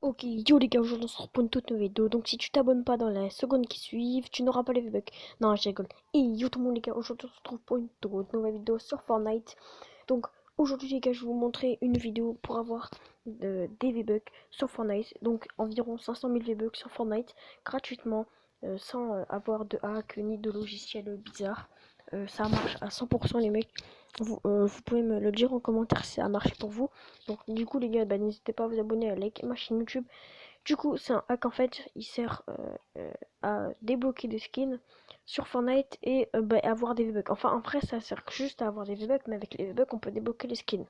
Ok, yo les gars, aujourd'hui on se retrouve pour une toute nouvelle vidéo. Donc si tu t'abonnes pas dans les secondes qui suivent, tu n'auras pas les V-Bucks. Non, je rigole. Et yo tout le monde les gars, aujourd'hui on se retrouve pour une toute nouvelle vidéo sur Fortnite. Donc aujourd'hui les gars, je vais vous montrer une vidéo pour avoir des V-Bucks sur Fortnite. Donc environ 500 000 V-Bucks sur Fortnite, gratuitement, sans avoir de hack ni de logiciel bizarre. Ça marche à 100% les mecs. Vous pouvez me le dire en commentaire si ça a marché pour vous. Donc du coup les gars, bah, n'hésitez pas à vous abonner, à liker ma chaîne YouTube. Du coup c'est un hack en fait, il sert à débloquer des skins sur Fortnite et bah, avoir des V-Bucks. Enfin après ça sert juste à avoir des V-Bucks, mais avec les V-Bucks on peut débloquer les skins.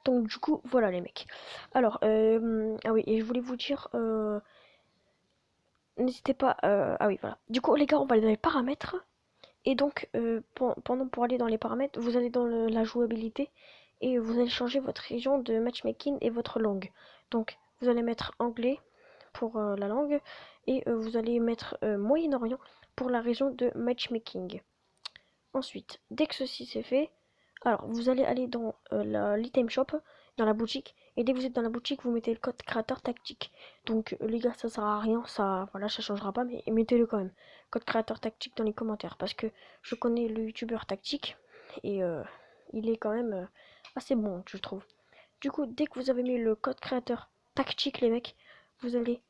Donc du coup voilà les mecs. Alors ah oui, et je voulais vous dire n'hésitez pas ah oui voilà. Du coup les gars, on va aller dans les paramètres. Et donc, pour aller dans les paramètres, vous allez dans la jouabilité et vous allez changer votre région de matchmaking et votre langue. Donc, vous allez mettre anglais pour la langue et vous allez mettre Moyen-Orient pour la région de matchmaking. Ensuite, dès que ceci c'est fait, alors vous allez aller dans l'item shop, dans la boutique, et dès que vous êtes dans la boutique, vous mettez le code créateur tactique. Donc les gars, ça sert à rien, ça, voilà, ça changera pas, mais mettez-le quand même. Code créateur tactique dans les commentaires, parce que je connais le youtubeur tactique et il est quand même assez bon, je trouve. Du coup, dès que vous avez mis le code créateur tactique, les mecs, vous allez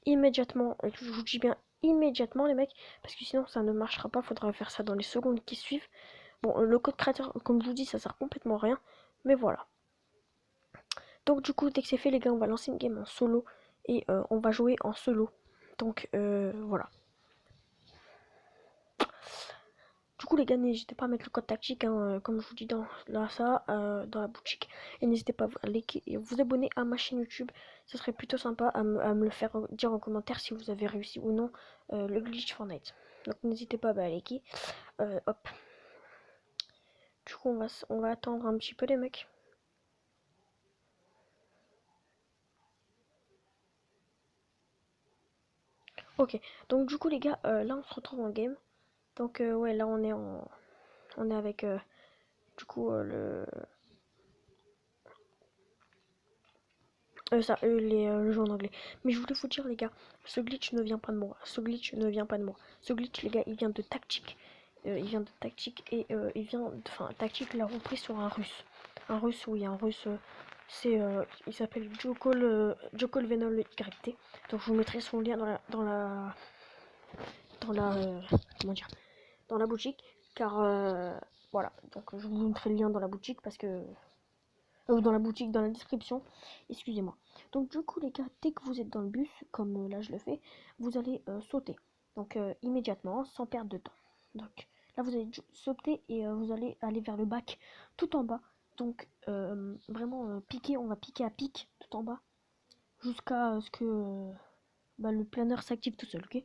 immédiatement, je vous dis bien immédiatement, les mecs, parce que sinon ça ne marchera pas. Faudra faire ça dans les secondes qui suivent. Bon, le code créateur, comme je vous dis, ça sert complètement à rien, mais voilà. Donc, du coup, dès que c'est fait, les gars, on va lancer une game en solo et on va jouer en solo. Donc, voilà. Du coup les gars, n'hésitez pas à mettre le code tactique, hein, comme je vous dis dans dans la boutique. Et n'hésitez pas à liker et vous abonner à ma chaîne YouTube. Ce serait plutôt sympa à me le faire dire en commentaire si vous avez réussi ou non le glitch Fortnite. Donc n'hésitez pas à liker. Hop. Du coup on va attendre un petit peu les mecs. Ok, donc du coup les gars, là on se retrouve en game. Donc ouais, là on est avec du coup le jeu en anglais. Mais je voulais vous dire, les gars, ce glitch ne vient pas de moi. Ce glitch ne vient pas de moi. Ce glitch, les gars, il vient de tactique. Il vient de tactique et il vient. Enfin, tactique l'a repris sur un russe. Un russe, oui, un russe. Il s'appelle Jokol Venol YT. Donc, je vous mettrai son lien dans la, comment dire, dans la boutique. Car, voilà. Donc, je vous mettrai le lien dans la boutique parce que dans la boutique, dans la description, excusez-moi. Donc du coup les gars, dès que vous êtes dans le bus, comme là je le fais, vous allez sauter. Donc immédiatement, sans perdre de temps. Donc là vous allez sauter et vous allez aller vers le bac tout en bas. Donc vraiment piquer, on va piquer à pic tout en bas jusqu'à ce que bah, le planeur s'active tout seul, ok.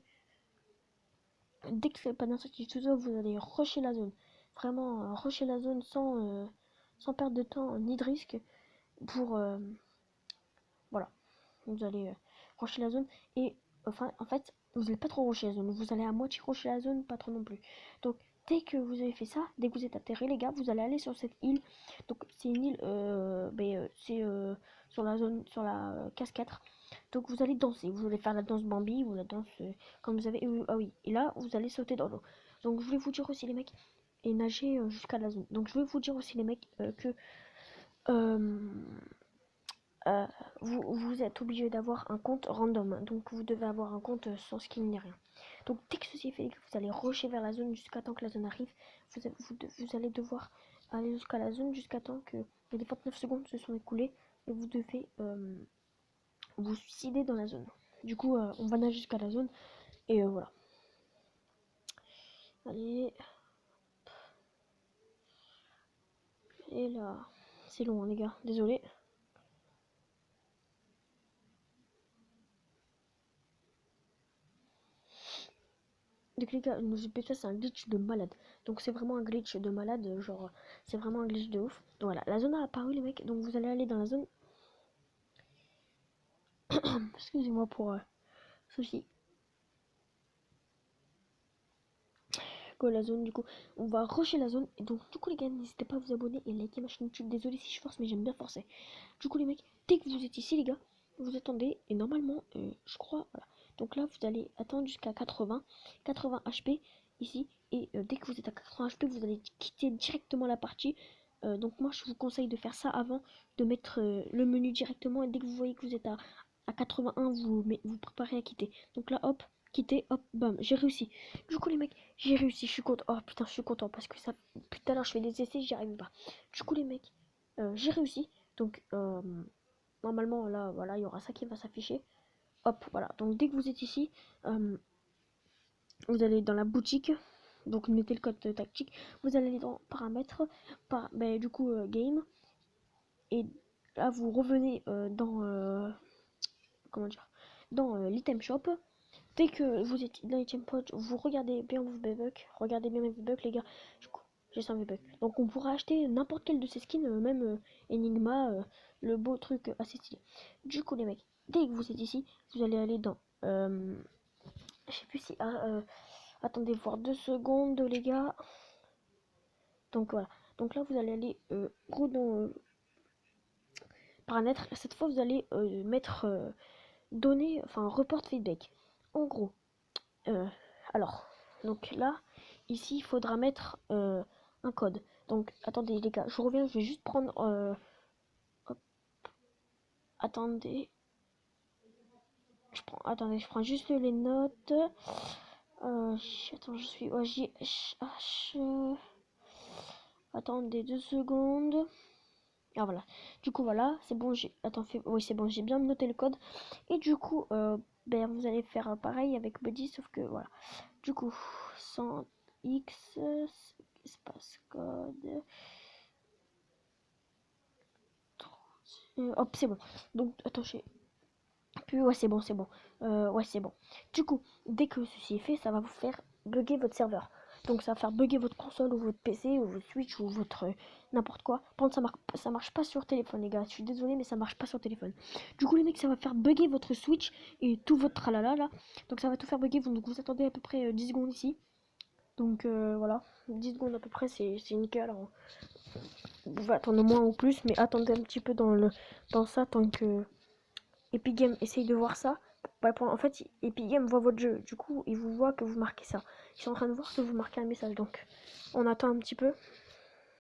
Dès que le planeur s'active tout seul, vous allez rusher la zone. Vraiment rusher la zone sans perdre de temps ni de risque pour voilà. Vous allez rusher la zone et enfin en fait vous n'allez pas trop rusher la zone, vous allez à moitié rusher la zone, pas trop non plus. Donc dès que vous avez fait ça, dès que vous êtes atterré les gars, vous allez aller sur cette île. Donc c'est une île c'est sur la zone, sur la case 4. Donc vous allez danser, vous allez faire la danse Bambi ou la danse comme vous avez, ah oui, et là vous allez sauter dans l'eau. Donc je voulais vous dire aussi les mecs, et nager jusqu'à la zone. Donc je vais vous dire aussi les mecs que euh, euh, vous êtes obligé d'avoir un compte random. Donc vous devez avoir un compte sans skin ni rien. Donc dès que ceci est fait, vous allez rusher vers la zone jusqu'à temps que la zone arrive. Vous allez devoir aller jusqu'à la zone jusqu'à temps que les 29 secondes se sont écoulées. Et vous devez vous suicider dans la zone. Du coup, on va nager jusqu'à la zone. Et voilà. Allez. Et là. C'est long, hein, les gars. Désolé. Donc les gars, nos GPT c'est un glitch de malade. Donc c'est vraiment un glitch de malade, genre c'est vraiment un glitch de ouf. Donc voilà, la zone a apparu les mecs, donc vous allez aller dans la zone. Excusez-moi pour ceci. Go la zone du coup. On va rusher la zone. Et donc du coup les gars, n'hésitez pas à vous abonner et liker ma chaîne YouTube. Désolé si je force mais j'aime bien forcer. Du coup les mecs, dès que vous êtes ici les gars, vous attendez et normalement, je crois, voilà. Donc là, vous allez attendre jusqu'à 80 HP ici. Et dès que vous êtes à 80 HP, vous allez quitter directement la partie. Donc moi, je vous conseille de faire ça avant de mettre le menu directement. Et dès que vous voyez que vous êtes à 81, vous préparez à quitter. Donc là, hop, quitter, hop, bam, j'ai réussi. Du coup, les mecs, j'ai réussi, je suis content. Oh putain, je suis content parce que ça, putain, à l'heure, je fais des essais, j'y arrive pas. Du coup, les mecs, j'ai réussi. Donc, normalement, là, voilà, il y aura ça qui va s'afficher. Hop, voilà. Donc, dès que vous êtes ici, vous allez dans la boutique. Donc, mettez le code tactique. Vous allez dans paramètres, du coup, game. Et là, vous revenez dans, comment dire, dans l'item shop. Dès que vous êtes dans l'item shop, vous regardez bien vos V-Bucks. Regardez bien mes V-Bucks, les gars. Du coup, j'ai 100 V-Bucks. Donc, on pourra acheter n'importe quel de ces skins, même Enigma, le beau truc assez stylé. Du coup, les mecs, dès que vous êtes ici, vous allez aller dans. Je sais plus si. Attendez, voir 2 secondes, les gars. Donc, voilà. Donc, là, vous allez aller dans paramètres. Cette fois, vous allez mettre. Donner. Enfin, report feedback. En gros. Alors. Donc, là, ici, il faudra mettre un code. Donc, attendez, les gars, je reviens. Je vais juste prendre. Hop, attendez. Attendez, je prends juste les notes. Attends, je suis OJH. Attendez 2 secondes. Ah voilà. Du coup voilà, c'est bon. Oui c'est bon. J'ai bien noté le code. Et du coup, vous allez faire pareil avec Buddy, sauf que voilà. Du coup, 100x espace code. Hop, c'est bon. Donc attends, puis ouais c'est bon, c'est bon. Ouais c'est bon. Du coup, dès que ceci est fait, ça va vous faire bugger votre serveur. Donc ça va faire bugger votre console ou votre PC ou votre Switch ou votre n'importe quoi. Par contre ça marche pas sur téléphone les gars. Je suis désolé mais ça marche pas sur téléphone. Du coup les mecs ça va faire bugger votre Switch et tout votre tralala là. Donc ça va tout faire bugger. Donc vous attendez à peu près 10 secondes ici. Donc voilà. 10 secondes à peu près c'est nickel. Alors, vous pouvez attendre moins ou plus mais attendez un petit peu dans ça tant que Epic Games essaye de voir ça. En fait, Epic Games voit votre jeu. Du coup, ils vous voient que vous marquez ça. Ils sont en train de voir que vous marquez un message. Donc, on attend un petit peu.